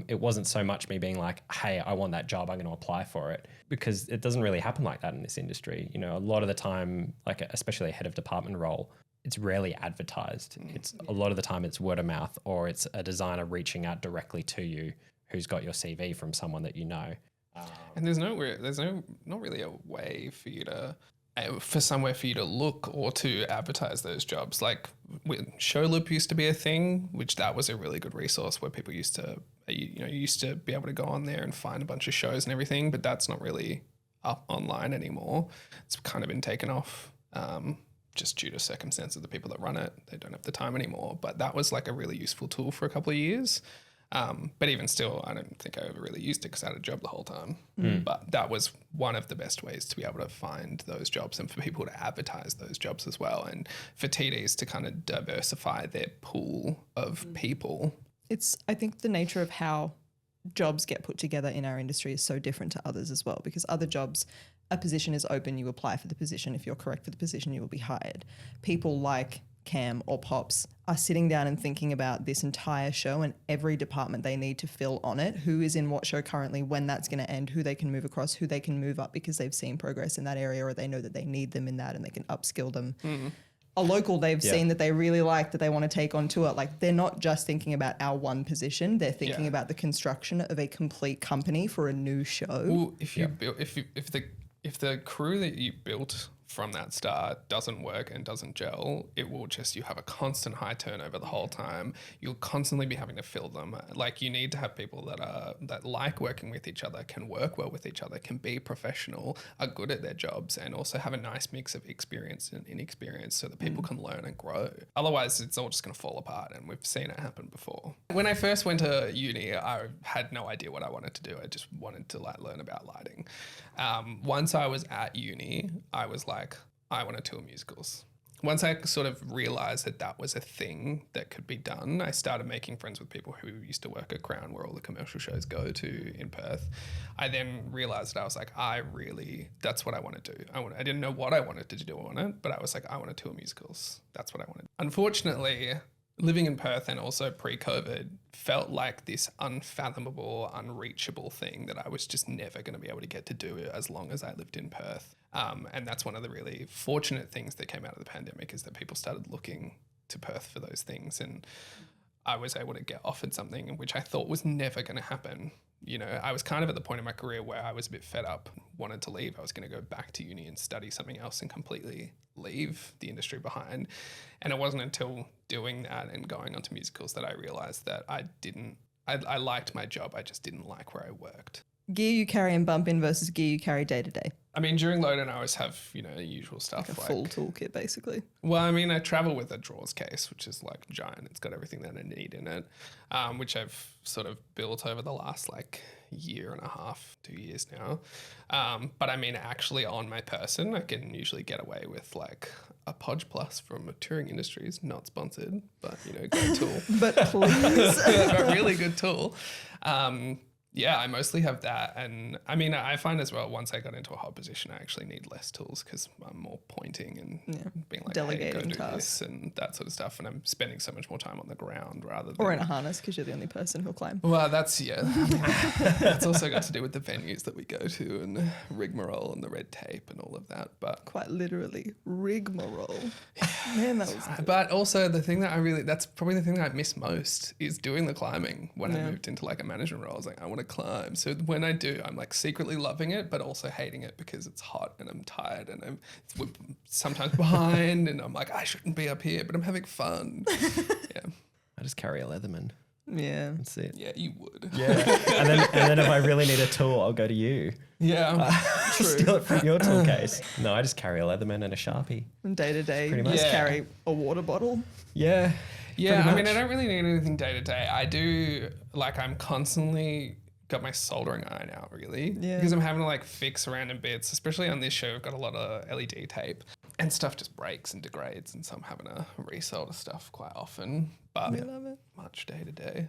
It wasn't so much me being like, hey, I want that job, I'm going to apply for it, because it doesn't really happen like that in this industry. You know, a lot of the time, like especially a head of department role, it's rarely advertised. It's a lot of the time it's word of mouth, or it's a designer reaching out directly to you who's got your CV from someone that you know. And there's not really a way for you to for somewhere for you to look or to advertise those jobs. Like Showloop used to be a thing, which that was a really good resource where people used to, you used to be able to go on there and find a bunch of shows and everything, but that's not really up online anymore. It's kind of been taken off just due to circumstances of the people that run it. They don't have the time anymore, but that was like a really useful tool for a couple of years. But even still, I don't think I ever really used it because I had a job the whole time. But that was one of the best ways to be able to find those jobs and for people to advertise those jobs as well. And for TDs to kind of diversify their pool of people. It's, I think, the nature of how jobs get put together in our industry is so different to others as well, because other jobs, a position is open, you apply for the position. If you're correct for the position, you will be hired. People like Cam or Pops are sitting down and thinking about this entire show and every department they need to fill on it, who is in what show currently, when that's going to end, who they can move across, who they can move up because they've seen progress in that area or they know that they need them in that and they can upskill them. A local they've seen that they really like, that they want to take on tour. Like, they're not just thinking about our one position, they're thinking about the construction of a complete company for a new show. Well, if you build, if the crew that you built from that start doesn't work and doesn't gel, it will just, you have a constant high turnover the whole time. You'll constantly be having to fill them. Like, you need to have people that like working with each other, can work well with each other, can be professional, are good at their jobs, and also have a nice mix of experience and inexperience so that people can learn and grow. Otherwise, it's all just going to fall apart, and we've seen it happen before. When I first went to uni, I had no idea what I wanted to do. I just wanted to learn about lighting. Once I was at uni, I was like, I want to tour musicals. Once I sort of realized that that was a thing that could be done, I started making friends with people who used to work at Crown, where all the commercial shows go to in Perth. I then realized that I was like, that's what I want to do. I didn't know what I wanted to do on it, but I was like, I want to tour musicals. That's what I wanted. Unfortunately, living in Perth and also pre-COVID felt like this unfathomable, unreachable thing that I was just never going to be able to get to do as long as I lived in Perth. And that's one of the really fortunate things that came out of the pandemic, is that people started looking to Perth for those things. And I was able to get offered something which I thought was never going to happen. You know, I was kind of at the point in my career where I was a bit fed up, wanted to leave. I was going to go back to uni and study something else and completely leave the industry behind. And it wasn't until doing that and going onto musicals that I realized that I liked my job. I just didn't like where I worked. Gear you carry and bump in versus gear you carry day to day. I mean, during load-in, I always have, the usual stuff. Like a full toolkit, basically. Well, I mean, I travel with a drawers case, which is like giant. It's got everything that I need in it, which I've sort of built over the last year and a half, 2 years now. But I mean, actually on my person, I can usually get away with a Podge Plus from Touring Industries, not sponsored, but good tool. But please. A really good tool. Yeah, I mostly have that. And I mean, I find as well, once I got into a hot position, I actually need less tools because I'm more pointing and being like, delegating hey, go do tasks this and that sort of stuff. And I'm spending so much more time on the ground rather than... Or in a harness because you're the only person who'll climb. Well, that's that's also got to do with the venues that we go to and rigmarole and the red tape and all of that. But quite literally, rigmarole. Man, that was good. But also the thing that that's probably the thing that I miss most is doing the climbing. When I moved into a management role, I was like, I want to climb. So when I do, I'm secretly loving it, but also hating it because it's hot and I'm tired and I'm sometimes behind and I'm like, I shouldn't be up here, but I'm having fun. Yeah. I just carry a Leatherman. Yeah. That's it. Yeah, you would. Yeah. and then if I really need a tool, I'll go to you. Yeah. True. Steal it from your tool case. No, I just carry a Leatherman and a Sharpie. And day to day, Pretty you just much. carry a water bottle. Yeah. Yeah, I mean, much. I don't really need anything day to day. I do, I'm constantly got my soldering iron out, really. Yeah. Because I'm having to, fix random bits, especially on this show. I've got a lot of LED tape and stuff just breaks and degrades, and so I'm having to resolder stuff quite often, but I love it. much day to day.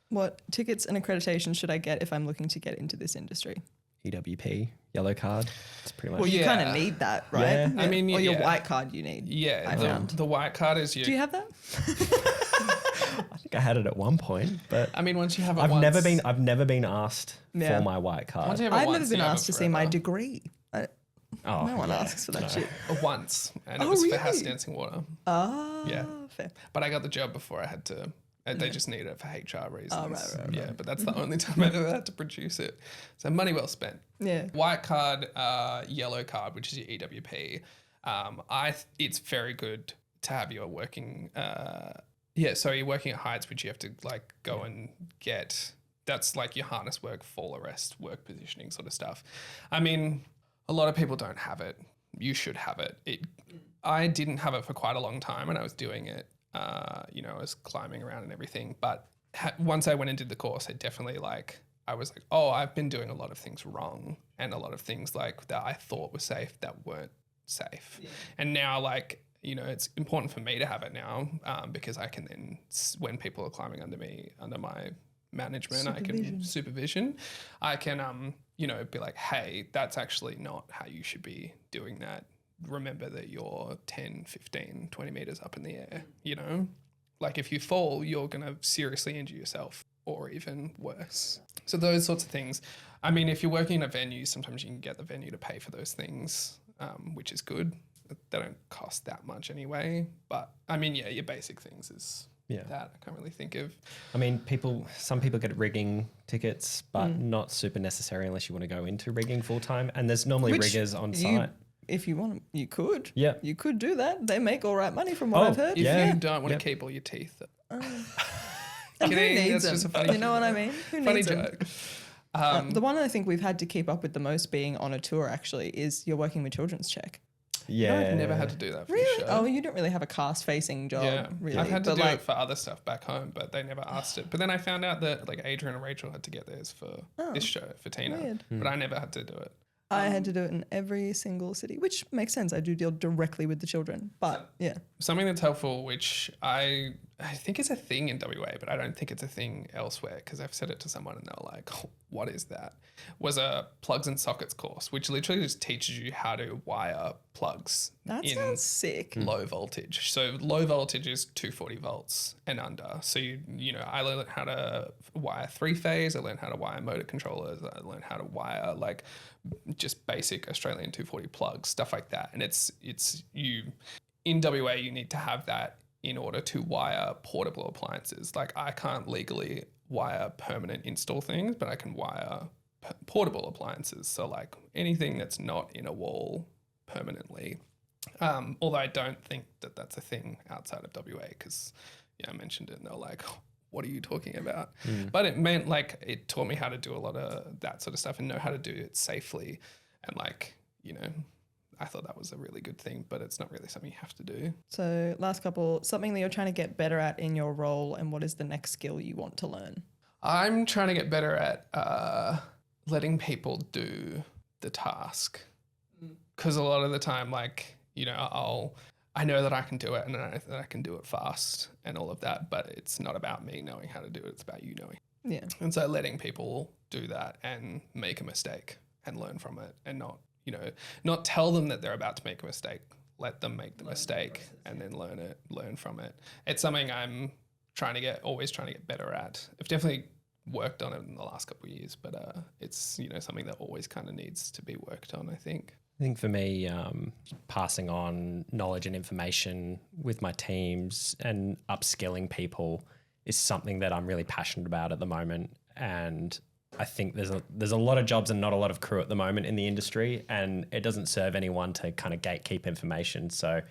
What tickets and accreditation should I get if I'm looking to get into this industry? EWP, yellow card. It's pretty much. Well, you Yeah. kind of need that, right? Yeah. I mean, or your yeah. white card you need. Yeah, I found. the white card is your... Do you have that? I think I had it at one point, but I mean, once you have it I've once... never been asked Yeah. for my white card. Once you have it I've once, never been you have asked it to see my forever. degree. Oh, No one yeah. asks for that No. shit. Once, and it Oh, was for really? House Dancing Water. Ah, Yeah. fair. But I got the job before I had to They just needed it for HR reasons. right. Yeah, but that's the only time I've ever had to produce it. So money well spent. Yeah. White card, yellow card, which is your EWP. It's very good to have your working. So you're working at heights, which you have to like go and get. That's like your harness work, fall arrest, work positioning sort of stuff. I mean, a lot of people don't have it. You should have it. I didn't have it for quite a long time, and I was doing it. I was climbing around and everything. But once I went and did the course, I was like, oh, I've been doing a lot of things wrong, and a lot of things like that I thought were safe that weren't safe. Yeah. And now, like, it's important for me to have it now because I can then, when people are climbing under my management, supervision, I can, be like, hey, that's actually not how you should be doing that. Remember that you're 10, 15, 20 meters up in the air, Like if you fall, you're going to seriously injure yourself or even worse. So those sorts of things. I mean, if you're working in a venue, sometimes you can get the venue to pay for those things, which is good. They don't cost that much anyway. But I mean, yeah, your basic things is that I can't really think of. I mean, some people get rigging tickets, but not super necessary unless you want to go into rigging full time. And there's normally riggers on site. If you want, you could. Yeah. You could do that. They make all right money from what I've heard. If you don't want to keep all your teeth. And who needs That's them? just a funny You know what I mean? Who funny needs them? joke. The one I think we've had to keep up with the most being on a tour actually is you're working with children's check. Yeah. I've never had to do that for Really? a show. Oh, you don't really have a cast facing job. Yeah, really. I've had to But do like, it for other stuff back home, but they never asked it. But then I found out that like Adrian and Rachel had to get theirs for this show for Tina, weird. but I never had to do it. I had to do it in every single city, which makes sense. I do deal directly with the children, but yeah. Something that's helpful, which I think is a thing in WA, but I don't think it's a thing elsewhere because I've said it to someone and they're like, oh, what is that? Was a plugs and sockets course, which literally just teaches you how to wire plugs That sounds sick. low voltage. So low voltage is 240 volts and under. So I learned how to wire 3-phase. I learned how to wire motor controllers. I learned how to wire like just basic Australian 240 plugs, stuff like that. And it's you in WA, you need to have that in order to wire portable appliances. Like I can't legally wire permanent install things, but I can wire portable appliances. So like anything that's not in a wall permanently. Although I don't think that that's a thing outside of WA because I mentioned it and they're like, oh, what are you talking about? But it meant like it taught me how to do a lot of that sort of stuff and know how to do it safely. And like, I thought that was a really good thing, but it's not really something you have to do. So last couple, something that you're trying to get better at in your role and what is the next skill you want to learn? I'm trying to get better at letting people do the task. Because a lot of the time, like, I know that I can do it and I know that I can do it fast and all of that, but it's not about me knowing how to do it. It's about you knowing. Yeah. And so letting people do that and make a mistake and learn from it and not tell them that they're about to make a mistake. Let them make the mistake and then learn from it. It's something I'm always trying to get better at. I've definitely worked on it in the last couple of years, but it's, something that always kind of needs to be worked on, I think. I think for me, passing on knowledge and information with my teams and upskilling people is something that I'm really passionate about at the moment. And I think there's a lot of jobs and not a lot of crew at the moment in the industry, and it doesn't serve anyone to kind of gatekeep information. So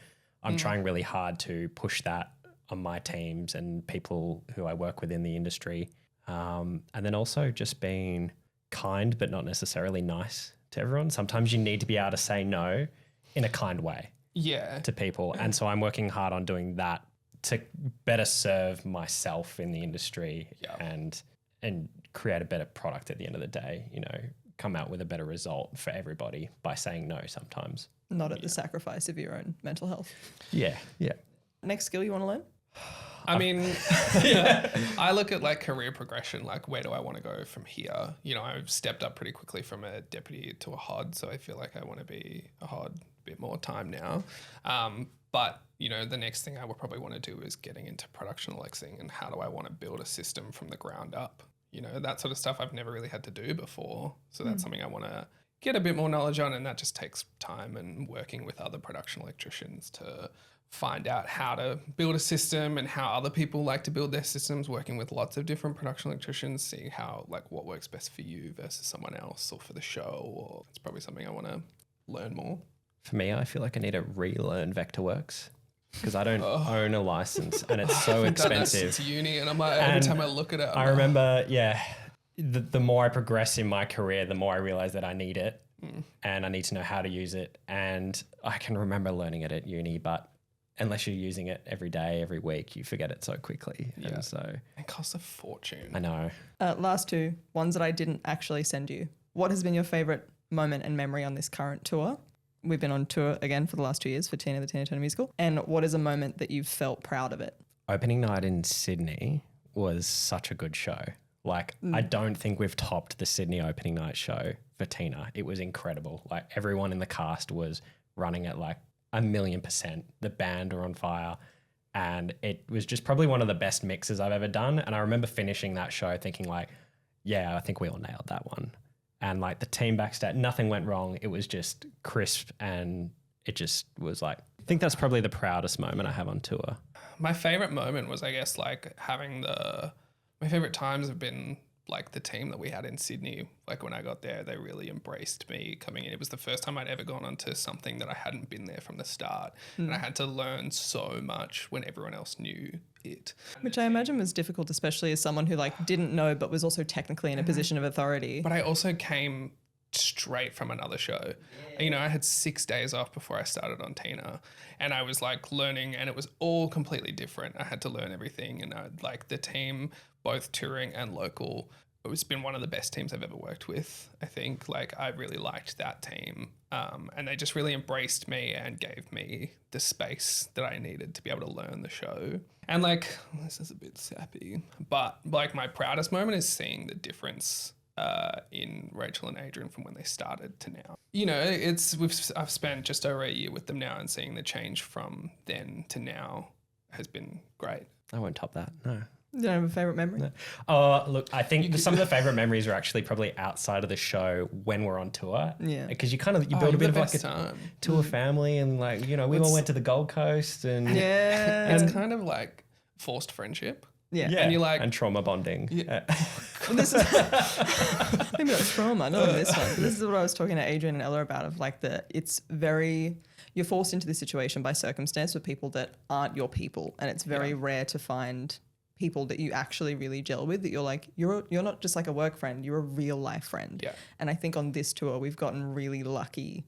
I'm trying really hard to push that on my teams and people who I work with in the industry. And then also just being kind, but not necessarily nice to everyone. Sometimes you need to be able to say no in a kind way to people. And so I'm working hard on doing that to better serve myself in the industry and create a better product at the end of the day, come out with a better result for everybody by saying no sometimes. Not at the sacrifice of your own mental health. Yeah. Next skill you want to learn? I mean, I look at like career progression, like where do I want to go from here? I've stepped up pretty quickly from a deputy to a HOD, so I feel like I want to be a HOD a bit more time now. But, the next thing I would probably want to do is getting into production Alexing and how do I want to build a system from the ground up? That sort of stuff I've never really had to do before. So that's something I want to get a bit more knowledge on, and that just takes time and working with other production electricians to find out how to build a system and how other people like to build their systems, working with lots of different production electricians, seeing how like what works best for you versus someone else or for the show. Or it's probably something I want to learn more. For me, I feel like I need to relearn Vectorworks because I don't own a license and it's so expensive. It's uni, and I'm like, every time I look at it, I remember, the more I progress in my career, the more I realize that I need it and I need to know how to use it. And I can remember learning it at uni, but unless you're using it every day, every week, you forget it so quickly. Yeah. And so it costs a fortune. I know. Last two, ones that I didn't actually send you. What has been your favourite moment and memory on this current tour? We've been on tour again for the last 2 years for Tina, the Tina Turner Musical. And what is a moment that you've felt proud of it? Opening night in Sydney was such a good show. Like, I don't think we've topped the Sydney opening night show for Tina. It was incredible. Like, everyone in the cast was running at like 1,000,000%. The band were on fire. And it was just probably one of the best mixes I've ever done. And I remember finishing that show thinking like, yeah, I think we all nailed that one. And like the team backstage, nothing went wrong. It was just crisp and it just was like, I think that's probably the proudest moment I have on tour. My favorite moment was, I guess, like my favorite times have been like the team that we had in Sydney. Like when I got there, they really embraced me coming in. It was the first time I'd ever gone onto something that I hadn't been there from the start. And I had to learn so much when everyone else knew it. Which I imagine was difficult, especially as someone who like didn't know but was also technically in a position of authority. But I also came straight from another show. You know, I had 6 days off before I started on Tina, and I was like learning, and it was all completely different. I had to learn everything, and like the team, both touring and local, it's been one of the best teams I've ever worked with. I think like I really liked that team, and they just really embraced me and gave me the space that I needed to be able to learn the show. And like, this is a bit sappy, but like my proudest moment is seeing the difference in Rachel and Adrian from when they started to now. You know, I've spent just over a year with them now, and seeing the change from then to now has been great. I won't top that. No. You don't have a favourite memory? No. Oh, look, I think some of the favourite memories are actually probably outside of the show when we're on tour. Yeah. Because you build a bit of like a time. tour family, and like, you know, we all went to the Gold Coast and Yeah. It's kind of like forced friendship. Yeah. yeah, And you're like- and trauma bonding. Yeah. Well, this is maybe not trauma, not in this one. But this is what I was talking to Adrian and Ella about, of like you're forced into this situation by circumstance with people that aren't your people, and it's very rare to find people that you actually really gel with, that you're like, you're not just like a work friend, you're a real life friend. Yeah. And I think on this tour we've gotten really lucky.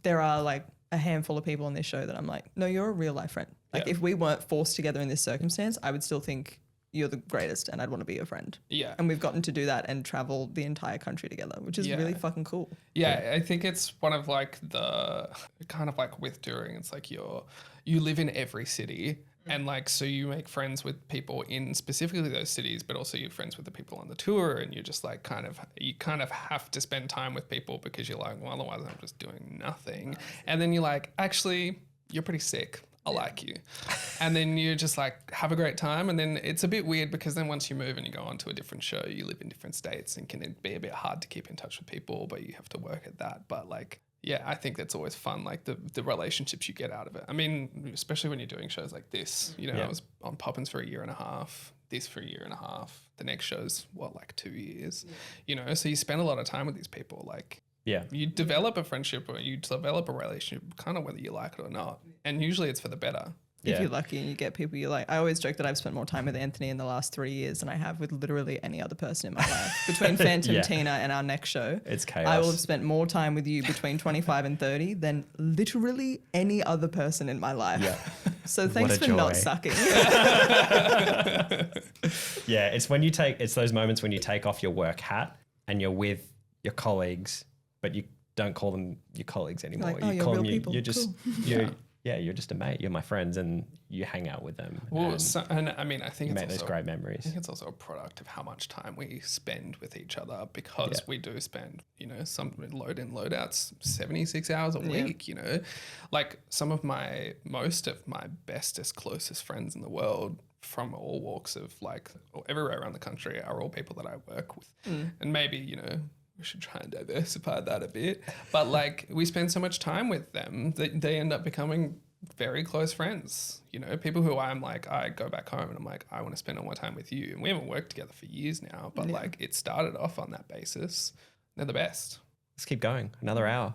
There are like a handful of people on this show that I'm like, no, you're a real life friend. Like if we weren't forced together in this circumstance, I would still think you're the greatest and I'd want to be your friend. Yeah. And we've gotten to do that and travel the entire country together, which is really fucking cool. Yeah, I think it's one of like the kind of like with touring, it's like you live in every city, and like so you make friends with people in specifically those cities, but also you're friends with the people on the tour, and you're just like you kind of have to spend time with people because you're like, well, otherwise I'm just doing nothing. And then you're like, actually, you're pretty sick. I like you. And then you just like have a great time. And then it's a bit weird because then once you move and you go on to a different show, you live in different states, and can be a bit hard to keep in touch with people, but you have to work at that. But like, yeah, I think that's always fun, like the relationships you get out of it. I mean, especially when you're doing shows like this, you know, I was on Poppins for 1.5 years, this for 1.5 years. The next show's like 2 years, you know? So you spend a lot of time with these people. Like, Yeah. you develop a friendship or you develop a relationship, kind of whether you like it or not. And usually it's for the better. If you're lucky and you get people you like. I always joke that I've spent more time with Anthony in the last 3 years than I have with literally any other person in my life. Between Phantom, Tina, and our next show, It's chaos. I will have spent more time with you between 25 and 30 than literally any other person in my life. Yeah. So thanks a for not joy. sucking. Yeah, it's those moments when you take off your work hat and you're with your colleagues, but you don't call them your colleagues anymore. Like, oh, you you're call real them people. you're just Cool. you're just a mate. You're my friends, and you hang out with them. Well, and and I mean, I think you it's make those also, great I memories. think it's also a product of how much time we spend with each other, because we do spend, you know, some load in, load outs, 76 hours a week, you know, like most of my bestest, closest friends in the world from all walks of like everywhere around the country are all people that I work with. And maybe, you know, we should try and diversify that a bit. But like we spend so much time with them that they end up becoming very close friends. You know, people who I'm like, I go back home and I'm like, I want to spend all my time with you. And we haven't worked together for years now, but like it started off on that basis. They're the best. Let's keep going. Another hour.